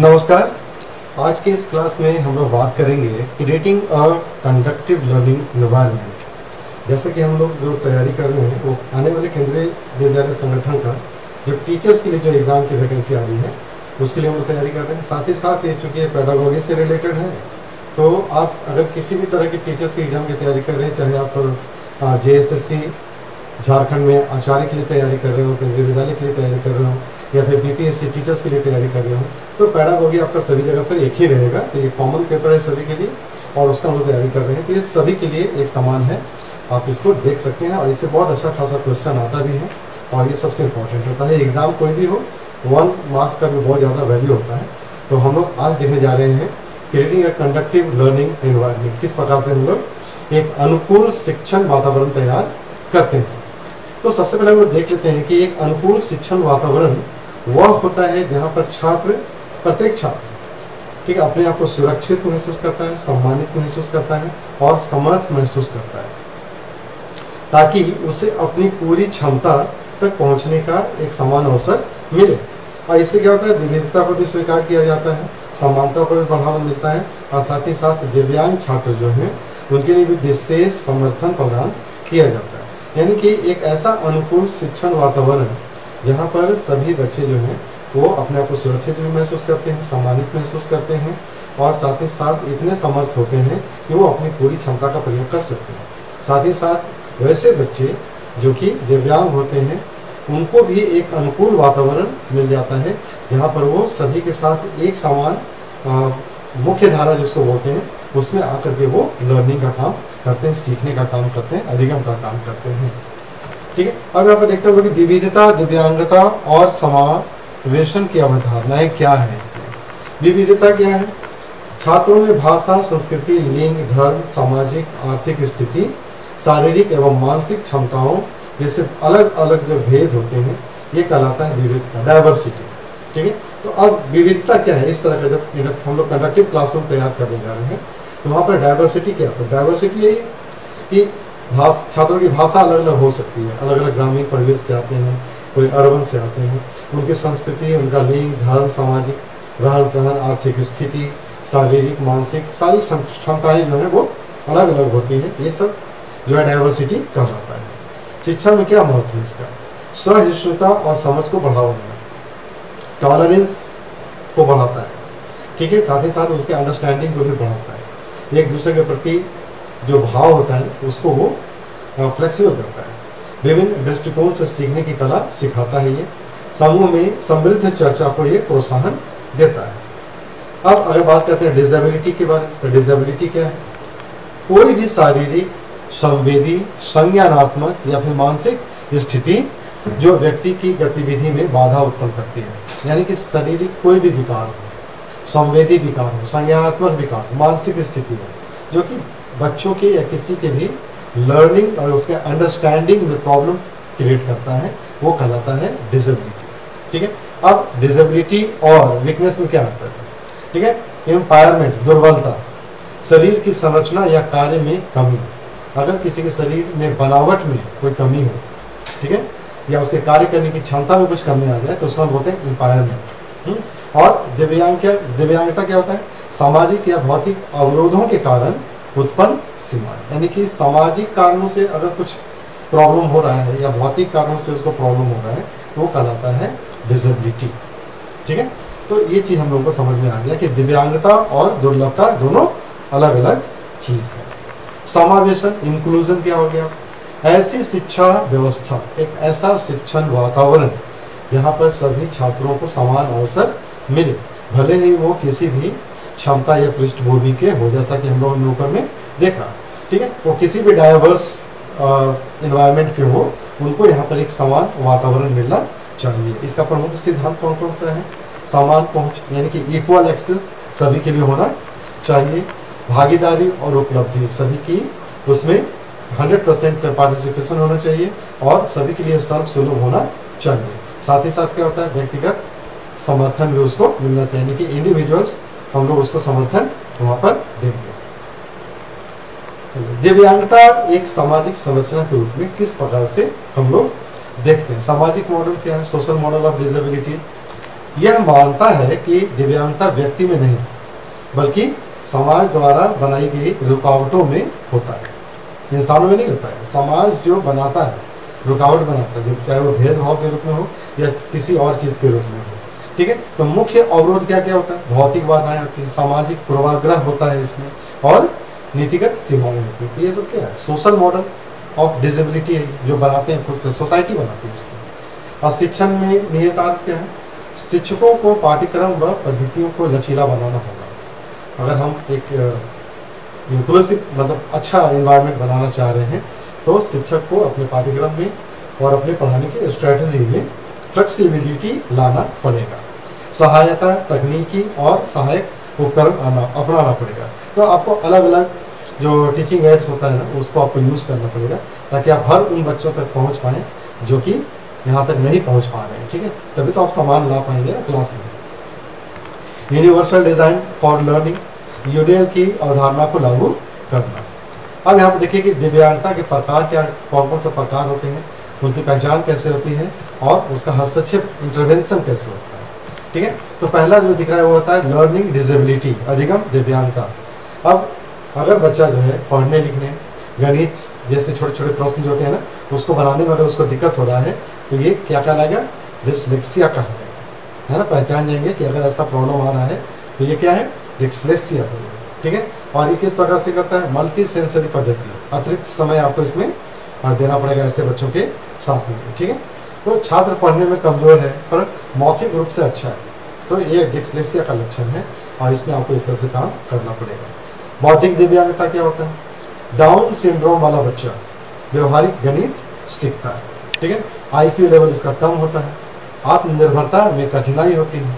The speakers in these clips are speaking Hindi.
नमस्कार। आज के इस क्लास में हम लोग बात करेंगे creating a conductive learning environment. जैसे कि हम लोग जो तैयारी कर रहे हैं वो आने वाले केंद्रीय विद्यालय संगठन का जो टीचर्स के लिए जो एग्ज़ाम की वैकेंसी आ रही है उसके लिए हम लोग तैयारी कर रहे हैं। साथ ही साथ ये चूँकि पेडागोगी से रिलेटेड है, तो आप अगर किसी भी तरह की टीचर्स के एग्ज़ाम की तैयारी कर रहे हैं, चाहे आप JSSC झारखंड में आचार्य के लिए तैयारी कर रहे हो, केंद्रीय विद्यालय के लिए तैयारी कर रहे हो, या फिर BPSC टीचर्स के लिए तैयारी कर रहे हो, तो पेडागोगी आपका सभी जगह पर एक ही रहेगा। तो ये कॉमन पेपर है सभी के लिए और उसका हम लोग तैयारी कर रहे हैं। तो ये सभी के लिए एक समान है, आप इसको देख सकते हैं और इससे बहुत अच्छा खासा क्वेश्चन आता भी है और ये सबसे इम्पोर्टेंट होता है। एग्ज़ाम कोई भी हो 1 मार्क्स का भी बहुत ज़्यादा वैल्यू होता है। तो हम लोग आज देखने जा रहे हैं creating a conductive learning environment, किस प्रकार से हम लोग एक अनुकूल शिक्षण वातावरण तैयार करते हैं। तो सबसे पहले हम लोग देख लेते हैं कि एक अनुकूल शिक्षण वातावरण वह होता है जहाँ पर प्रत्येक छात्र ठीक है अपने आप को सुरक्षित महसूस करता है, सम्मानित महसूस करता है और समर्थ महसूस करता है, ताकि उसे अपनी पूरी क्षमता तक पहुँचने का एक समान अवसर मिले। और इससे क्या होता है, विविधता को भी स्वीकार किया जाता है, समानता को भी बढ़ावा मिलता है और साथ ही साथ दिव्यांग छात्र जो हैं उनके लिए भी विशेष समर्थन प्रदान किया जाता है। यानी कि एक ऐसा अनुकूल शिक्षण वातावरण जहाँ पर सभी बच्चे जो हैं वो अपने आप को सुरक्षित भी महसूस करते हैं, सम्मानित महसूस करते हैं और साथ ही साथ इतने समर्थ होते हैं कि वो अपनी पूरी क्षमता का प्रयोग कर सकते हैं। साथ ही साथ वैसे बच्चे जो कि दिव्यांग होते हैं उनको भी एक अनुकूल वातावरण मिल जाता है जहाँ पर वो सभी के साथ एक समान मुख्य धारा जिसको बोलते हैं उसमें आकर के वो लर्निंग का काम करते हैं, सीखने का काम करते हैं, अधिगम का काम करते हैं। ठीक है, अब यहाँ पर देखते हैं कि विविधता, दिव्यांगता और समावेशन की अवधारणाएं क्या है। इसकी विविधता क्या है? छात्रों में भाषा, संस्कृति, लिंग, धर्म, सामाजिक आर्थिक स्थिति, शारीरिक एवं मानसिक क्षमताओं जैसे अलग अलग जो भेद होते हैं ये कहलाता है विविधता, डाइवर्सिटी। ठीक है, तो अब विविधता क्या है? इस तरह का जब हम लोग कंडक्टिव क्लासरूम तैयार करने जा रहे हैं तो वहाँ पर डाइवर्सिटी क्या है? डाइवर्सिटी ये कि छात्रों की भाषा अलग अलग हो सकती है, अलग अलग ग्रामीण परिवेश से आते हैं, कोई अर्बन से आते हैं, उनकी संस्कृति, उनका लिंग, धर्म, सामाजिक रहन सहन, आर्थिक स्थिति, शारीरिक, मानसिक सारी क्षमताएँ जो हैं वो अलग अलग होती हैं। ये सब जो है डाइवर्सिटी कहलाता है। शिक्षा में क्या महत्व है इसका? सहिष्णुता और समझ को बढ़ावा देना, टॉलरेंस को बढ़ाता है। ठीक है, साथ ही साथ उसके अंडरस्टैंडिंग को भी बढ़ाता है। एक दूसरे के प्रति जो भाव होता है उसको वो फ्लेक्सिबल करता है। विभिन्न दृष्टिकोण से सीखने की कला सिखाता है। ये समूह में समृद्ध चर्चा को ये प्रोत्साहन देता है। अब अगर बात करते हैं डिसेबिलिटी के बारे में, तो डिसेबिलिटी क्या है? कोई भी शारीरिक, संवेदी, संज्ञानात्मक या फिर मानसिक स्थिति जो व्यक्ति की गतिविधि में बाधा उत्पन्न करती है। यानी कि शारीरिक कोई भी विकार हो, संवेदी विकार हो, संज्ञानात्मक विकार हो, मानसिक स्थिति हो, जो कि बच्चों के या किसी के भी लर्निंग और उसके अंडरस्टैंडिंग में प्रॉब्लम क्रिएट करता है, वो कहलाता है डिसेबिलिटी। ठीक है, अब डिसेबिलिटी और वीकनेस में क्या अंतर है? ठीक है, एम्पायरमेंट, दुर्बलता, शरीर की संरचना या कार्य में कमी। अगर किसी के शरीर में बनावट में कोई कमी हो, ठीक है, या उसके कार्य करने की क्षमता में कुछ कमी आ जाए तो उसको हम बोलते हैं एम्पायरमेंट। और दिव्यांगता क्या होता है? सामाजिक या भौतिक अवरोधों के कारण उत्पन्न सीमा। यानी कि सामाजिक कारणों से अगर कुछ प्रॉब्लम हो रहा है या भौतिक कारणों से उसको प्रॉब्लम हो रहा है तो वो कहलाता है डिसेबिलिटी। ठीक है, तो ये चीज़ हम लोगों को समझ में आ गया कि दिव्यांगता और दुर्लभता दोनों अलग अलग चीज़ है। समावेशन, इंक्लूजन क्या हो गया? ऐसी शिक्षा व्यवस्था, एक ऐसा शिक्षण वातावरण जहाँ पर सभी छात्रों को समान अवसर मिले, भले ही वो किसी भी क्षमता या पृष्ठभूमि के हो, जैसा कि हम लोगों ने ऊपर में देखा। ठीक है, वो किसी भी डाइवर्स एनवायरनमेंट के हो, उनको यहाँ पर एक समान वातावरण मिलना चाहिए। इसका प्रमुख सिद्धांत कौन कौन सा है? समान पहुँच, यानी कि इक्वल एक्सेस सभी के लिए होना चाहिए। भागीदारी और उपलब्धि, सभी की उसमें 100% पार्टिसिपेशन होना चाहिए और सभी के लिए सर्वसुलभ होना चाहिए। साथ ही साथ क्या होता है? व्यक्तिगत समर्थन भी उसको मिलना चाहिए, यानी कि इंडिविजुअल्स हम लोग उसको समर्थन वहाँ पर देंगे। दिव्यांगता एक सामाजिक संरचना के रूप में किस प्रकार से हम लोग देखते हैं? सामाजिक मॉडल क्या है? Social model of disability. यह मानता है कि दिव्यांगता व्यक्ति में नहीं बल्कि समाज द्वारा बनाई गई रुकावटों में होता है, इंसानों में नहीं होता है। समाज जो बनाता है, रुकावट बनाता है, चाहे वो भेदभाव के रूप में हो या किसी और चीज़ के रूप में हो, ठीक है। तो मुख्य अवरोध क्या क्या होता है? भौतिक बाधाएं होती हैं, सामाजिक पूर्वाग्रह होता है इसमें, और नीतिगत सीमाएं होती हैं। ये सब क्या है? सोशल मॉडल ऑफ डिसेबिलिटी है जो बनाते हैं खुद से, सोसाइटी बनाती है इसको। और शिक्षण में निहितार्थ क्या है? शिक्षकों को पाठ्यक्रम व पद्धतियों को लचीला बनाना होगा। अगर हम एक इंक्लूसिव मतलब अच्छा इन्वायरमेंट बनाना चाह रहे हैं तो शिक्षक को अपने पाठ्यक्रम में और अपने पढ़ाने की स्ट्रेटजी में फ्लेक्सिबिलिटी लाना पड़ेगा। सहायता, तकनीकी और सहायक उपकरण अपनाना पड़ेगा। तो आपको अलग अलग जो टीचिंग एड्स होता है ना, उसको आपको यूज़ करना पड़ेगा ताकि आप हर उन बच्चों तक पहुंच पाएँ जो कि यहाँ तक नहीं पहुंच पा रहे हैं, ठीक है। तभी तो आप सामान ला पाएंगे क्लास में। Universal design for learning, UDL की अवधारणा को लागू करना। अब यहाँ पर देखिए कि दिव्यांगता के प्रकार क्या, कौन कौन से प्रकार होते हैं, उनकी पहचान कैसे होती है और उसका हस्तक्षेप इंटरवेंशन कैसे होता है, ठीक है। तो पहला जो दिख रहा है वो होता है लर्निंग डिसेबिलिटी, अधिगम दिव्यांगता। अब अगर बच्चा जो है पढ़ने लिखने, गणित जैसे छोटे छोटे प्रश्न जो होते हैं ना, उसको बनाने में अगर उसको दिक्कत हो रहा है तो ये क्या कहलाएगा? डिस्लेक्सिया कहलाएगा, है ना। पहचान जाएंगे कि अगर ऐसा प्रॉब्लम आ रहा है तो ये क्या है? डिस्लेक्सिया है, ठीक है। और ये किस प्रकार से करता है? मल्टी सेंसरी पद्धति, अतिरिक्त समय आपको इसमें देना पड़ेगा ऐसे बच्चों के साथ में, ठीक है। तो छात्र पढ़ने में कमज़ोर है पर मौखिक रूप से अच्छा है, तो ये डिस्लेक्सिया का लक्षण है और इसमें आपको इस तरह से काम करना पड़ेगा। बौद्धिक दिव्यांगता क्या होता है? डाउन सिंड्रोम वाला बच्चा व्यवहारिक गणित सीखता है, ठीक है। IQ लेवल इसका कम होता है, आत्मनिर्भरता में कठिनाई होती है,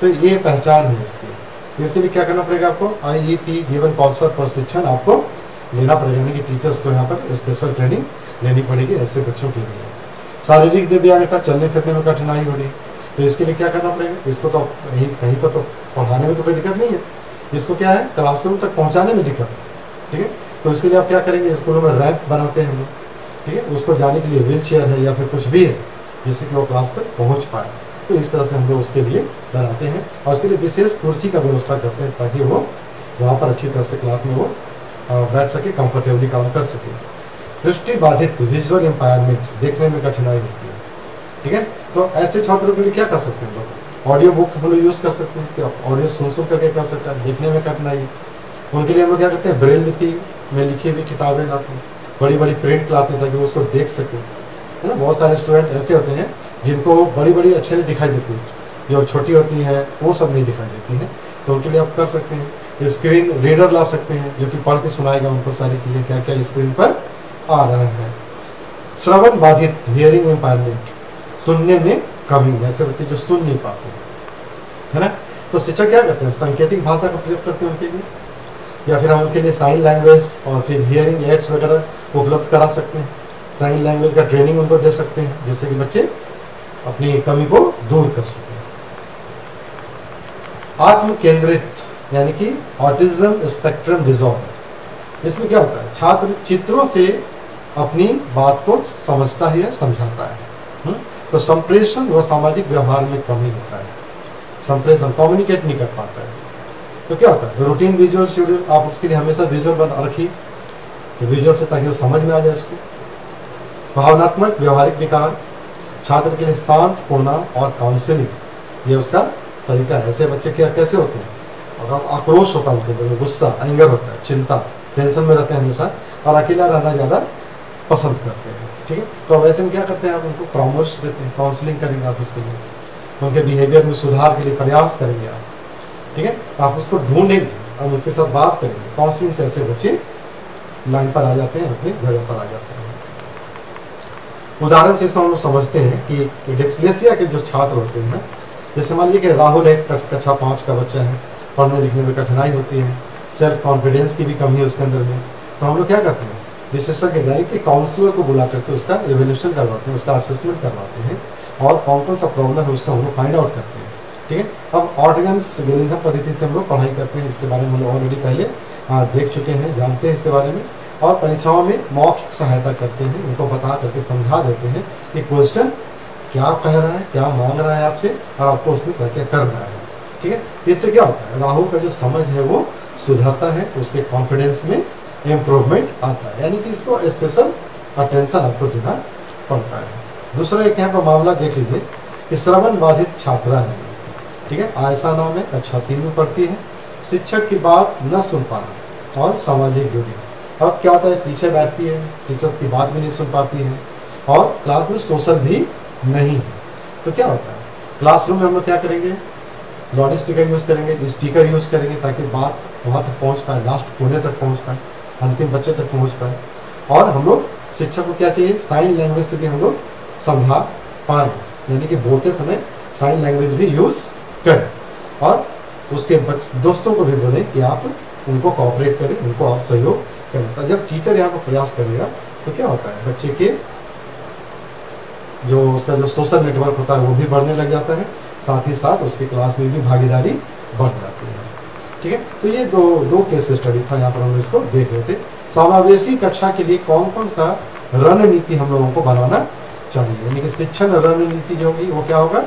तो ये पहचान है इसकी। इसके लिए क्या करना पड़ेगा आपको? IEP जीवन कौशल प्रशिक्षण आपको लेना पड़ेगा, यानी कि टीचर्स को यहाँ पर स्पेशल ट्रेनिंग लेनी पड़ेगी ऐसे बच्चों के लिए। शारीरिक दिव्यांगता, चलने फिरने में कठिनाई हो रही है, तो इसके लिए क्या करना पड़ेगा? इसको तो कहीं पर तो पढ़ाने में तो कोई दिक्कत नहीं है, इसको क्या है? क्लासरूम तक पहुँचाने में दिक्कत है, ठीक है। तो इसके लिए आप क्या करेंगे? स्कूलों में रैंप बनाते हैं हम लोग, ठीक है। उसको जाने के लिए व्हील चेयर है या फिर कुछ भी है जिससे कि वो क्लास तक पहुँच पाए, तो इस तरह से हम लोग उसके लिए बनाते हैं और उसके लिए विशेष कुर्सी का व्यवस्था करते हैं ताकि वो वहाँ पर अच्छी तरह से क्लास में वो बैठ सके, कंफर्टेबली काम कर सके। दृष्टि बाधित, विजुअल एम्पायरमेंट, देखने में कठिनाई होती है, ठीक है। तो ऐसे छात्रों के लिए क्या कर सकते हैं लोग? ऑडियो बुक हम लोग यूज़ कर सकते हैं कि ऑडियो सुन करके कर सकते हैं। देखने में कठिनाई, उनके लिए हम लोग क्या करते हैं? ब्रेल लिपि में लिखी हुई किताबें लाते हैं, बड़ी बड़ी प्रिंट लाते हैं ताकि वो उसको देख सकें, है ना। बहुत सारे स्टूडेंट ऐसे होते हैं जिनको बड़ी बड़ी अक्षरें नहीं दिखाई देती, जो छोटी होती हैं वो सब नहीं दिखाई देती हैं, तो उनके लिए आप कर सकते हैं। स्क्रीन रीडर ला सकते हैं जो कि पढ़ के सुनाएगा उनको सारी चीज़ें क्या क्या स्क्रीन पर आ रहा है। श्रवण बाधित, हियरिंग एम्पायरमेंट, सुनने में कमी, ऐसे बच्चे जो सुन नहीं पाते, है ना। तो शिक्षक क्या करते हैं? सांकेतिक भाषा का प्रयोग करते हैं उनके लिए, या फिर हम उनके लिए साइन लैंग्वेज और फिर हियरिंग एड्स वगैरह उपलब्ध करा सकते हैं। साइन लैंग्वेज का ट्रेनिंग उनको दे सकते हैं जिससे कि बच्चे अपनी कमी को दूर कर सकें। आत्म केंद्रित यानी कि ऑटिज्म स्पेक्ट्रम डिसऑर्डर, इसमें क्या होता है? छात्र चित्रों से अपनी बात को समझता ही है, समझाता है। तो संप्रेषण व सामाजिक व्यवहार में कमी होता है, संप्रेषण कम्युनिकेट नहीं कर पाता है। तो क्या होता है? रूटीन विजुअल शेड्यूल, आप उसके लिए हमेशा विजुअल बना रखिए, विजुअल से ताकि वो समझ में आ जाए उसको। भावनात्मक व्यवहारिक विकार, छात्र के लिए शांत होना और काउंसलिंग, ये उसका तरीका है। ऐसे बच्चे क्या कैसे होते हैं? अगर आक्रोश होता है उनके अंदर, गुस्सा, एंगर होता है, चिंता, टेंशन में रहते हैं हमेशा और अकेला रहना ज़्यादा पसंद करते हैं, ठीक है। तो अब ऐसे में क्या करते हैं? आप उनको परामर्श देते हैं, काउंसलिंग करेंगे आप उसके लिए, उनके बिहेवियर में सुधार के लिए प्रयास करेंगे आप, ठीक है। आप उसको ढूंढेंगे और उनके साथ बात करेंगे। काउंसलिंग से ऐसे बच्चे लाइन पर आ जाते हैं, अपनी जगह पर आ जाते हैं। उदाहरण से इसको हम लोग समझते हैं कि डिस्लेक्सिया के जो छात्र होते हैं ना, जैसे मान लीजिए कि राहुल एक कक्षा 5 का बच्चा है, पढ़ने लिखने में कठिनाई होती है, सेल्फ कॉन्फिडेंस की भी कमी है उसके अंदर में, तो हम लोग क्या करते हैं? विशेषज्ञ यानी कि काउंसलर को बुला करके उसका एवेल्यूशन करवाते हैं, उसका असेसमेंट करवाते हैं और कौन कौन सा प्रॉब्लम है उसका हम लोग फाइंड आउट करते हैं, ठीक है। अब ऑर्गन्स विलिंघम पद्धति से हम लोग पढ़ाई करते हैं, इसके बारे में हम लोग ऑलरेडी पहले देख चुके हैं, जानते हैं इसके बारे में। और परीक्षाओं में मौखिक सहायता करते हैं, उनको बता करके समझा देते हैं कि क्वेश्चन क्या कह रहा है, क्या मांग रहा है आपसे, और आपको उसमें क्या क्या करना है। ठीक है, इससे क्या होता है, राहुल का जो समझ है वो सुधरता है, उसके कॉन्फिडेंस में इम्प्रूवमेंट आता है, यानी कि इसको स्पेशल अटेंशन आपको देना पड़ता है। दूसरा एक यहाँ पर मामला देख लीजिए कि श्रवण बाधित छात्रा है, ठीक है, आयशा नाम है, कक्षा 3 में पढ़ती है। शिक्षक की बात न सुन पाना और सामाजिक दूरी। अब क्या होता है, पीछे बैठती है, टीचर्स की बात भी नहीं सुन पाती है और क्लास में सोशल भी नहीं है। तो क्या होता है, क्लासरूम में हम लोग क्या करेंगे, लाउड स्पीकर यूज़ करेंगे, स्पीकर यूज़ करेंगे ताकि बात वहाँ तक पहुँच पाए, लास्ट कोने तक पहुँच पाए, अंतिम बच्चे तक पहुँच पाए। और हम लोग शिक्षक को क्या चाहिए, साइन लैंग्वेज से भी हम लोग समझा पाएँ, यानी कि बोलते समय साइन लैंग्वेज भी यूज़ करें। और उसके दोस्तों को भी बोलें कि आप उनको कोऑपरेट करें, उनको आप सहयोग करें। तो जब टीचर यहाँ पर प्रयास करेगा तो क्या होता है, बच्चे के जो उसका जो सोशल नेटवर्क होता है वो भी बढ़ने लग जाता है, साथ ही साथ उसकी क्लास में भी भागीदारी बढ़ जाती है। ठीक है, तो ये दो केस स्टडी था, यहाँ पर हम इसको देख रहे थे। समावेशी कक्षा के लिए कौन कौन सा रणनीति हम लोगों को बनाना चाहिए, यानी कि शिक्षण रणनीति जो होगी वो क्या होगा,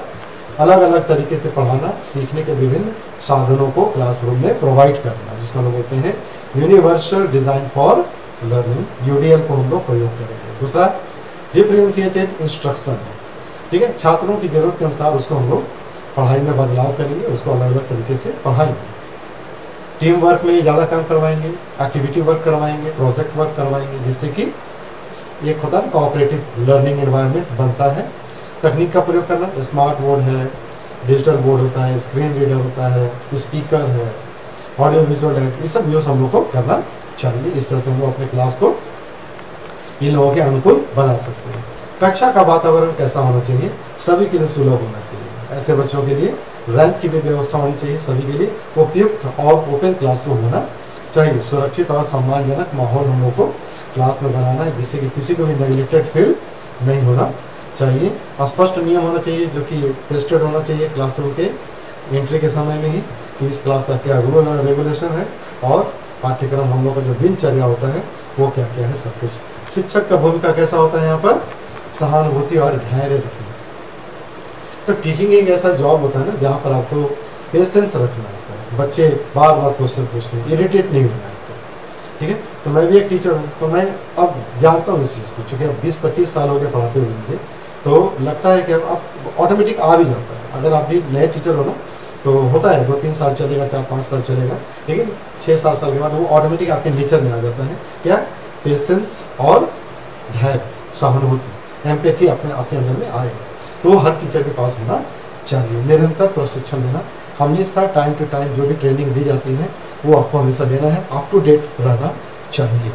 अलग अलग तरीके से पढ़ाना, सीखने के विभिन्न साधनों को क्लासरूम में प्रोवाइड करना, जिसको हम लोग बोलते हैं universal design for learning, UDL को हम लोग प्रयोग करेंगे। दूसरा डिफरेंशिएटेड इंस्ट्रक्शन, ठीक है, छात्रों की ज़रूरत के अनुसार उसको हम लोग पढ़ाई में बदलाव करेंगे, उसको अलग अलग तरीके से पढ़ाएंगे। टीम वर्क में ज़्यादा काम करवाएंगे, एक्टिविटी वर्क करवाएंगे, प्रोजेक्ट वर्क करवाएंगे, जिससे कि एक होता है कोऑपरेटिव लर्निंग एनवायरनमेंट बनता है। तकनीक का प्रयोग करना, स्मार्ट बोर्ड है, डिजिटल बोर्ड होता है, स्क्रीन रीडर होता है, स्पीकर है, ऑडियो विजुअल है, ये सब यूज़ हम लोग को करना चाहिए। इस तरह से हम लोग अपने क्लास को इन लोगों के अनुकूल बना सकते हैं। कक्षा का वातावरण कैसा होना चाहिए, सभी के लिए सुलभ होना चाहिए, ऐसे बच्चों के लिए रैंक की भी व्यवस्था होनी चाहिए, सभी के लिए उपयुक्त और ओपन क्लासरूम होना चाहिए। सुरक्षित और सम्मानजनक माहौल हम लोग को क्लास में बनाना है, जिससे कि किसी को भी नेग्लेक्टेड फील नहीं होना चाहिए। स्पष्ट नियम होना चाहिए जो कि टेस्टेड होना चाहिए क्लासरूम के एंट्री के समय में ही, कि इस क्लास का क्या रूल और रेगुलेशन है और पाठ्यक्रम हम लोग का जो दिनचर्या होता है वो क्या क्या है, सब कुछ। शिक्षक का भूमिका कैसा होता है यहाँ पर, सहानुभूति और धैर्य रखना। तो टीचिंग एक ऐसा जॉब होता है ना जहाँ पर आपको पेशेंस रखना होता है, बच्चे बार बार क्वेश्चन पूछते हैं, इरिटेट नहीं होना है आपको। ठीक है, तो मैं भी एक टीचर हूँ, तो मैं अब जानता हूँ इस चीज़ को, चूँकि अब 20-25 साल हो गए पढ़ाते हुए मुझे, तो लगता है कि अब ऑटोमेटिक आ भी जाता है। अगर आप भी नए टीचर हो ना, तो होता है 2-3 साल चलेगा, 4-5 साल चलेगा, लेकिन 6-7 साल के बाद वो ऑटोमेटिक आपके नेचर में आ जाता है। क्या, पेशेंस और धैर्य, सहानुभूति, एम्पैथी अपने अंदर में आएगा। तो हर टीचर के पास होना चाहिए। निरंतर प्रशिक्षण देना, हमेशा टाइम टू टाइम जो भी ट्रेनिंग दी जाती है वो आपको हमेशा लेना है, अप टू डेट रहना चाहिए।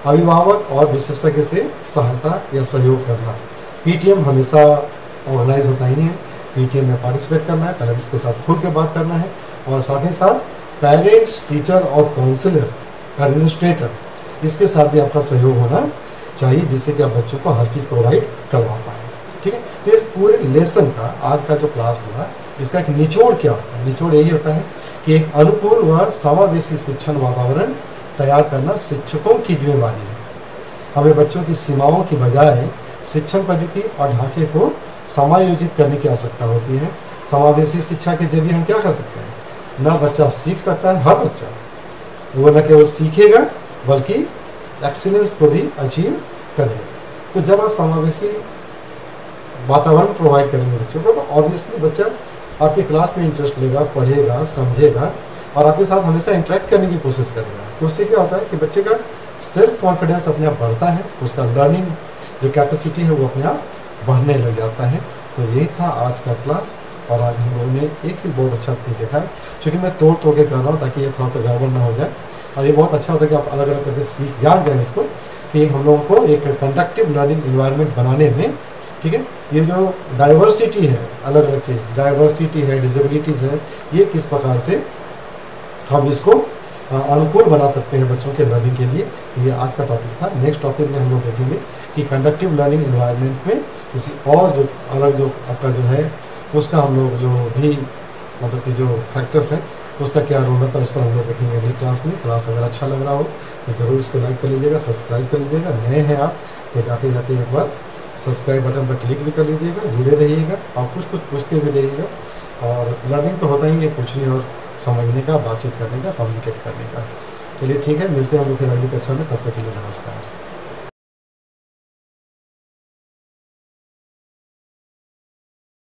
अभिभावक और विशेषज्ञ से सहायता या सहयोग करना, पीटीएम हमेशा ऑर्गेनाइज होता ही है, पीटीएम में पार्टिसिपेट करना है, पेरेंट्स के साथ खुल के बात करना है, और साथ ही साथ पेरेंट्स, टीचर और काउंसलर, एडमिनिस्ट्रेटर, इसके साथ भी आपका सहयोग होना चाहिए, जिससे कि आप बच्चों को हर चीज़ प्रोवाइड करवा पाएँ। ठीक है, तो इस पूरे लेसन का, आज का जो क्लास हुआ, इसका एक निचोड़ क्या होता है, निचोड़ यही होता है कि एक अनुकूल व समावेशी शिक्षण वातावरण तैयार करना शिक्षकों की जिम्मेदारी है। हमें बच्चों की सीमाओं की बजाय शिक्षण पद्धति और ढांचे को समायोजित करने की आवश्यकता होती है। समावेशी शिक्षा के जरिए हम क्या कर सकते हैं, ना बच्चा सीख सकता है, हर बच्चा वो न केवल सीखेगा बल्कि एक्सीलेंस को भी अचीव करेगा। तो जब आप समावेशी वातावरण प्रोवाइड करेंगे बच्चों को, तो ऑब्वियसली बच्चा आपके क्लास में इंटरेस्ट लेगा, पढ़ेगा, समझेगा और आपके साथ हमेशा इंटरेक्ट करने की कोशिश करेगा। तो उससे क्या होता है कि बच्चे का सेल्फ कॉन्फिडेंस अपने आप बढ़ता है, उसका लर्निंग जो कैपेसिटी है वो अपने आप बढ़ने लग जाता है। तो यही था आज का क्लास, और आज हम लोगों ने एक चीज़ बहुत अच्छा चीज़ देखा है, चूँकि मैं तोड़ के कर रहा हूँ ताकि ये थोड़ा सा गड़बड़ ना हो जाए, और ये बहुत अच्छा होता है कि आप अलग अलग करके सीख जान जाएँ इसको, कि हम लोगों को एक कंडक्टिव लर्निंग इन्वायरमेंट बनाने में, ठीक है, ये जो डाइवर्सिटी है, अलग अलग चीज़, डाइवर्सिटी है, डिसेबिलिटीज़ है, ये किस प्रकार से हम इसको अनुकूल बना सकते हैं बच्चों के लर्निंग के लिए। तो ये आज का टॉपिक था। नेक्स्ट टॉपिक में हम लोग देखेंगे कि कंडक्टिव लर्निंग इन्वायरमेंट में किसी और जो अलग जो आपका जो है उसका हम लोग जो भी मतलब कि जो फैक्टर्स हैं उसका क्या रोल होता है, उसको हम लोग देखेंगे अगली क्लास में। क्लास अगर अच्छा लग रहा हो तो ज़रूर इसको लाइक कर लीजिएगा, सब्सक्राइब कर लीजिएगा। नए हैं आप तो जाते जाते एक बार सब्सक्राइब बटन पर क्लिक भी कर लीजिएगा, जुड़े रहिएगा और कुछ कुछ पूछते हुए रहिएगा। और लर्निंग तो होता ही है पूछने और समझने का, बातचीत करने का, कम्युनिकेट करने का। चलिए ठीक है, मिलते हैं हम लोग फिर अगली कक्षा में, तब तक के लिए नमस्कार।